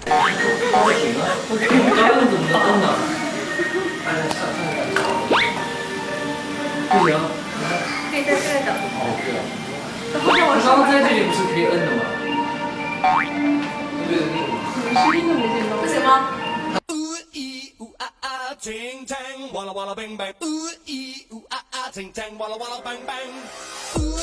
刚刚怎么能摁呢？哎，上不行。可以在这个角度。哦，对啊。然后让我刚刚在这里不是可以摁的吗？对着那个吗？声音都没见到，不行吗？ting tang, walla walla bang bang. Ooh ee ooh ah ah, ting tang, walla walla bang bang. Ooh